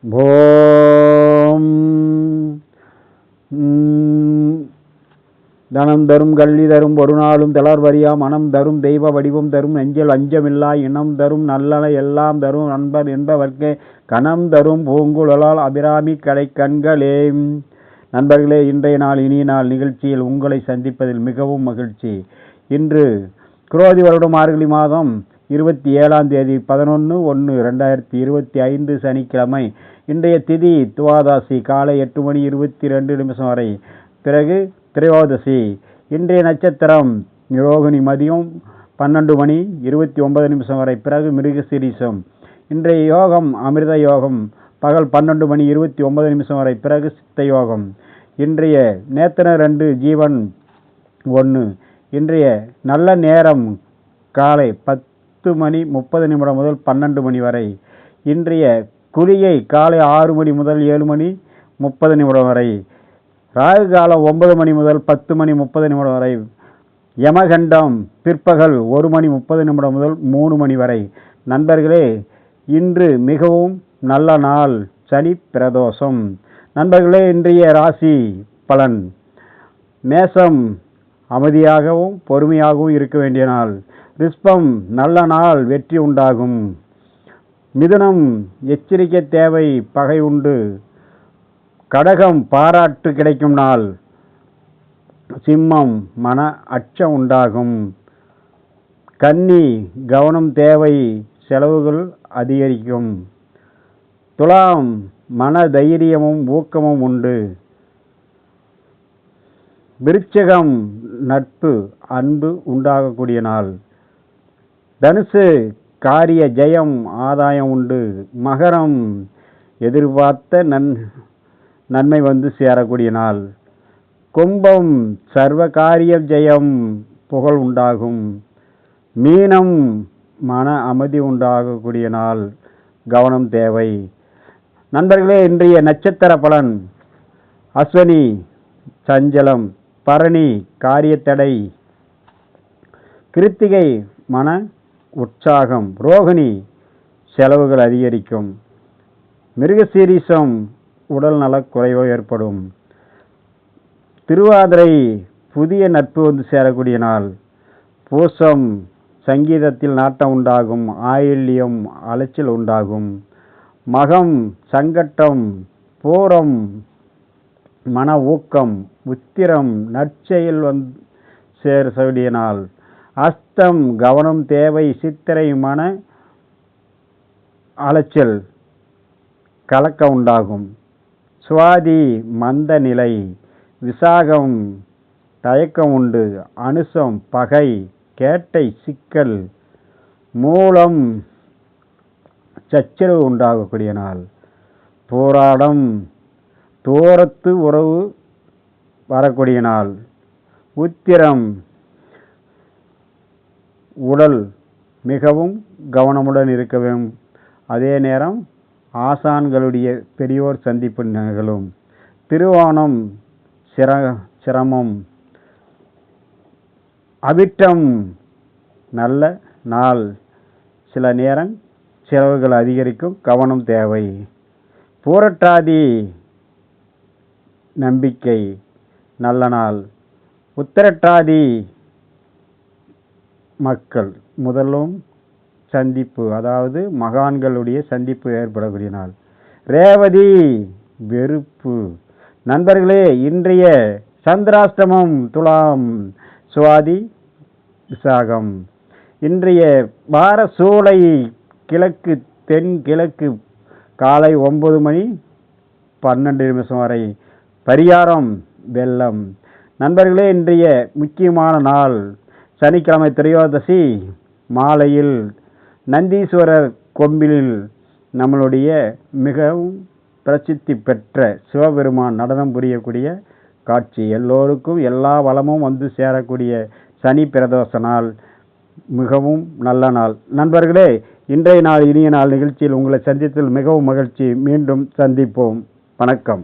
ஓம் தனம் தரும் கல்வி தரும் ஒரு நாளும் தளர்வரியா மனம் தரும் தெய்வ வடிவம் தரும் நெஞ்சல் அஞ்சமில்லா இனம் தரும் நல்லன எல்லாம் தரும் நண்பர் என்பவர்க்கே கணம் தரும் பூங்குழலால் அபிராமி கடை கண்களே. நண்பர்களே, இன்றைய நாள் இனிய நாள் நிகழ்ச்சியில் உங்களை சந்திப்பதில் மிகவும் மகிழ்ச்சி. இன்று குரோதி வருடம் மார்கழி மாதம் 27ஆம் தேதி 11/1/2025 சனிக்கிழமை. இன்றைய திதி துவாதசி காலை 8:22 வரை, பிறகு திரையோதசி. இன்றைய நட்சத்திரம் ரோகிணி மதியம் 12:29 வரை, பிறகு மிருகசீரிஷம். இன்றைய யோகம் அமிர்த யோகம் பகல் 12:29 வரை, பிறகு சித்த யோகம். இன்றைய நேத்திர 2 ஜீவன் 1. இன்றைய நல்ல நேரம் காலை 10:30 முதல் 12 வரை. இன்றைய குளிகை காலை 6 முதல் 7:30 வரை. ராகு காலம் 9 முதல் 10:30 வரை. யமகண்டம் பிற்பகல் 1:30 முதல் 3 வரை. நண்பர்களே, இன்று மிகவும் நல்ல நாள், சனி பிரதோஷம். நண்பர்களே, இன்றைய ராசி பலன். மேசம் அமைதியாகவும் பொறுமையாகவும் இருக்க வேண்டிய நாள். ரிஷபம் நல்ல நாள், வெற்றி உண்டாகும். மிதுனம் எச்சரிக்கை தேவை, பகை உண்டு. கடகம் பாராட்டு கிடைக்கும் நாள். சிம்மம் மன அச்சம் உண்டாகும். கன்னி கவனம் தேவை, செலவுகள் அதிகரிக்கும். துலாம் மன தைரியமும் ஊக்கமும் உண்டு. விருச்சிகம் நட்பு அன்பு உண்டாகக்கூடிய நாள். தனுசு காரிய ஜெயம் ஆதாயம் உண்டு. மகரம் எதிர்பார்த்த நன்மை வந்து சேரக்கூடிய நாள். கும்பம் சர்வ காரிய ஜெயம் புகழ் உண்டாகும். மீனம் மன அமைதி உண்டாகக்கூடிய நாள், கவனம் தேவை. நண்பர்களே, இன்றைய நட்சத்திர பலன். அஸ்வினி சஞ்சலம், பரணி காரியத்தடை, கிருத்திகை மன உற்சாகம், ரோகிணி செலவுகள் அதிகரிக்கும். மிருகசீரிஷம் உடல் நலக்குறைவு ஏற்படும். திருவாதிரை புதிய நட்பு வந்து சேரக்கூடிய நாள். பூசம் சங்கீதத்தில் நாட்டம் உண்டாகும். ஆயில்யம் அலைச்சல் உண்டாகும். மகம் சங்கட்டம். பூரம் மன ஊக்கம். உத்திரம் நற்செயல் வந்து சேரக்கூடிய நாள். அஸ்தம் கவனம் தேவை. சித்திரை மன அலைச்சல் கலக்க உண்டாகும். சுவாதி மந்த நிலை. விசாகம் தயக்கம் உண்டு. அனுசம் பகை, கேட்டை சிக்கல். மூலம் சச்சரவு உண்டாகக்கூடிய நாள். போராடம் தூரத்து உறவு வரக்கூடிய நாள். உத்திரம் உடல் மிகவும் கவனமுடன் இருக்க வேண்டும். அதே நேரம் ஆசான்களுடைய பெரியோர் சந்திப்பு நிகழும். திருவோணம் சிரமம். அவிட்டம் நல்ல நாள், சில நேரம் செலவுகள் அதிகரிக்கும், கவனம் தேவை. பூரட்டாதி நம்பிக்கை நல்ல நாள். உத்திரட்டாதி மக்கள் முதலும் சந்திப்பு, அதாவது மகான்களுடைய சந்திப்பு ஏற்படக்கூடிய நாள். ரேவதி வெறுப்பு. நண்பர்களே, இன்றைய சந்திராஷ்டமம் துலாம், சுவாதி விசாகம். இன்றைய வார சூளை கிழக்கு தென்கிழக்கு காலை 9:12 வரை. பரிகாரம் வெள்ளம். நண்பர்களே, இன்றைய முக்கியமான நாள் சனிக்கிழமை திரையோதசி. மாலையில் நந்தீஸ்வரர் கோவிலில் நம்மளுடைய மிகவும் பிரசித்தி பெற்ற சிவபெருமான் நடனம் புரியக்கூடிய காட்சி. எல்லோருக்கும் எல்லா வளமும் வந்து சேரக்கூடிய சனி பிரதோஷ நாள், மிகவும் நல்ல நாள். நண்பர்களே, இன்றைய நாள் இனிய நாள் நிகழ்ச்சியில் உங்களை சந்தித்ததில் மிகவும் மகிழ்ச்சி. மீண்டும் சந்திப்போம். வணக்கம்.